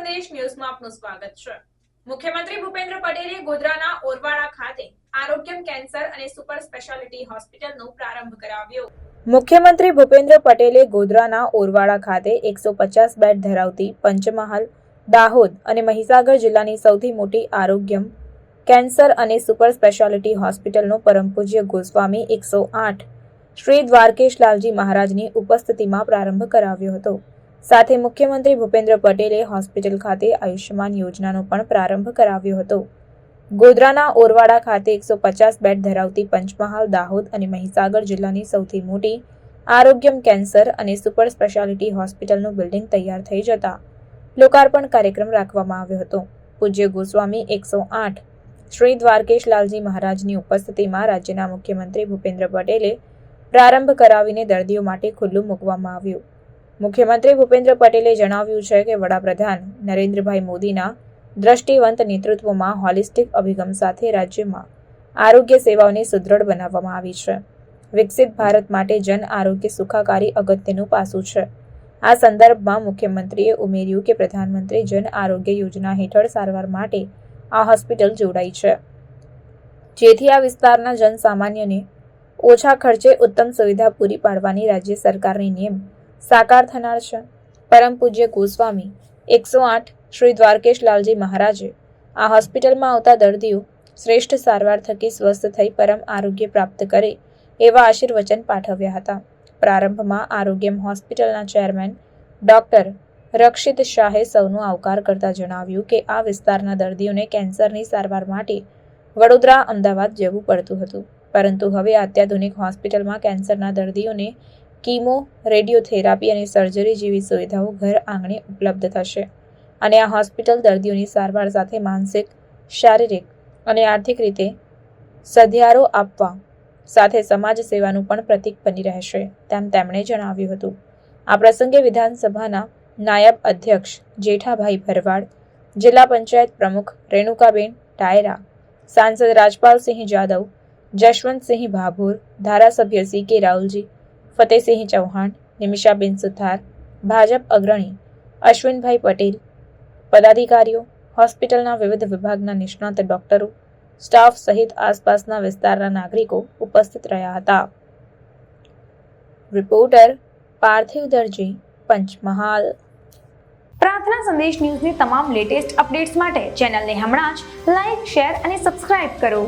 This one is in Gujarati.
સંદેશ ન્યૂઝમાં આપનું સ્વાગત છે। મુખ્યમંત્રી ભૂપેન્દ્ર પટેલે ગોધરાના ઓરવાડા ખાતે આરોગ્યમ કેન્સર અને સુપર સ્પેશિયાલિટી હોસ્પિટલનો પ્રારંભ કરાવ્યો। મુખ્યમંત્રી ભૂપેન્દ્ર પટેલે ગોધરાના ઓરવાડા ખાતે 150 બેડ ધરાવતી પંચમહાલ, દાહોદ અને મહીસાગર જિલ્લાની સૌથી મોટી આરોગ્યમ કેન્સર અને સુપર સ્પેશિયાલિટી હોસ્પિટલનો પરમ પૂજ્ય ગોસ્વામી 108 શ્રી દ્વારકેશ લાલજી મહારાજની ઉપસ્થિતિમાં પ્રારંભ કરાવ્યો હતો। સાથે મુખ્યમંત્રી ભૂપેન્દ્ર પટેલે હોસ્પિટલ ખાતે આયુષ્યમાન યોજનાનો પણ પ્રારંભ કરાવ્યો હતો। ગોધરાના ઓરવાડા ખાતે 150 બેડ ધરાવતી પંચમહાલ, દાહોદ અને મહીસાગર જિલ્લાની સૌથી મોટી આરોગ્યમ કેન્સર અને સુપર સ્પેશિયાલિટી હોસ્પિટલનું બિલ્ડિંગ તૈયાર થઈ જતા લોકાર્પણ કાર્યક્રમ રાખવામાં આવ્યો હતો। પૂજ્ય ગોસ્વામી 108 શ્રી દ્વારકેશ લાલજી મહારાજની ઉપસ્થિતિમાં રાજ્યના મુખ્યમંત્રી ભૂપેન્દ્ર પટેલે પ્રારંભ કરાવીને દર્દીઓ માટે ખુલ્લું મૂકવામાં આવ્યું। મુખ્યમંત્રી ભૂપેન્દ્ર પટેલે જણાવ્યું છે કે વડાપ્રધાન નરેન્દ્રભાઈ મોદીના દ્રષ્ટિવંત નેતૃત્વમાં હોલિસ્ટિક અભિગમ સાથે રાજ્યમાં આરોગ્ય સેવાઓને સુદૃઢ બનાવવામાં આવી છે। વિકસિત ભારત માટે જન આરોગ્ય સુખાકારી અગત્યનું પાસું છે। આ સંદર્ભમાં મુખ્યમંત્રીએ ઉમેર્યું કે પ્રધાનમંત્રી જન આરોગ્ય યોજના હેઠળ સારવાર માટે આ હોસ્પિટલ જોડાઈ છે, જેથી આ વિસ્તારના જનસામાન્યને ઓછા ખર્ચે ઉત્તમ સુવિધા પૂરી પાડવાની રાજ્ય સરકારની નેમ સાકાર થનાર છે। પરમ પૂજ્ય ગોસ્વામી 108 શ્રી દ્વારકેશ લાલજી મહારાજે આ હોસ્પિટલમાં આવતા દર્દીઓ શ્રેષ્ઠ સારવાર થકી સ્વસ્થ થઈ પરમ આરોગ્ય પ્રાપ્ત કરે એવા આશીર્વચન પાઠવ્યા હતા। પ્રારંભમાં આરોગ્યમ હોસ્પિટલના ચેરમેન ડોક્ટર રક્ષિત શાહે સૌનો આવકાર કરતા જણાવ્યું કે આ વિસ્તારના દર્દીઓને કેન્સરની સારવાર માટે વડોદરા, અમદાવાદ જવું પડતું હતું, પરંતુ હવે અત્યાધુનિક હોસ્પિટલમાં કેન્સરના દર્દીઓને કીમો, રેડિયોથેરાપી અને સર્જરી જેવી સુવિધાઓ ઘર આંગણે ઉપલબ્ધ થશે અને આ હોસ્પિટલ દર્દીઓની સારવાર સાથે માનસિક, શારીરિક અને આર્થિક રીતે સધિયારો આપવા સાથે સમાજ સેવાનું પણ પ્રતીક બની રહેશે તેમ તેમણે જણાવ્યું હતું। આ પ્રસંગે વિધાનસભાના નાયબ અધ્યક્ષ જેઠાભાઈ ભરવાડ, જિલ્લા પંચાયત પ્રમુખ રેણુકાબેન ટાયરા, સાંસદ રાજપાલસિંહ જાદવ, જશવંતસિંહ ભાભોર, ધારાસભ્ય CK રાઉલજી, ફતેહસિંહ ચૌહાણ, નિમિષાબેન સુથાર, ભાજપ અગ્રણી અશ્વિનભાઈ પટેલ, પદાધિકારીઓ, હોસ્પિટલના વિવિધ વિભાગના નિષ્ણાત ડોક્ટરો, સ્ટાફ સહિત આસપાસના વિસ્તારના નાગરિકો ઉપસ્થિત રહ્યા હતા। રિપોર્ટર પાર્થિવ દરજી, પંચમહાલ। પ્રાર્થના સંદેશ ન્યૂઝની તમામ લેટેસ્ટ અપડેટ્સ માટે ચેનલને હમણાં જ લાઇક, શેર અને સબસ્ક્રાઇબ કરો।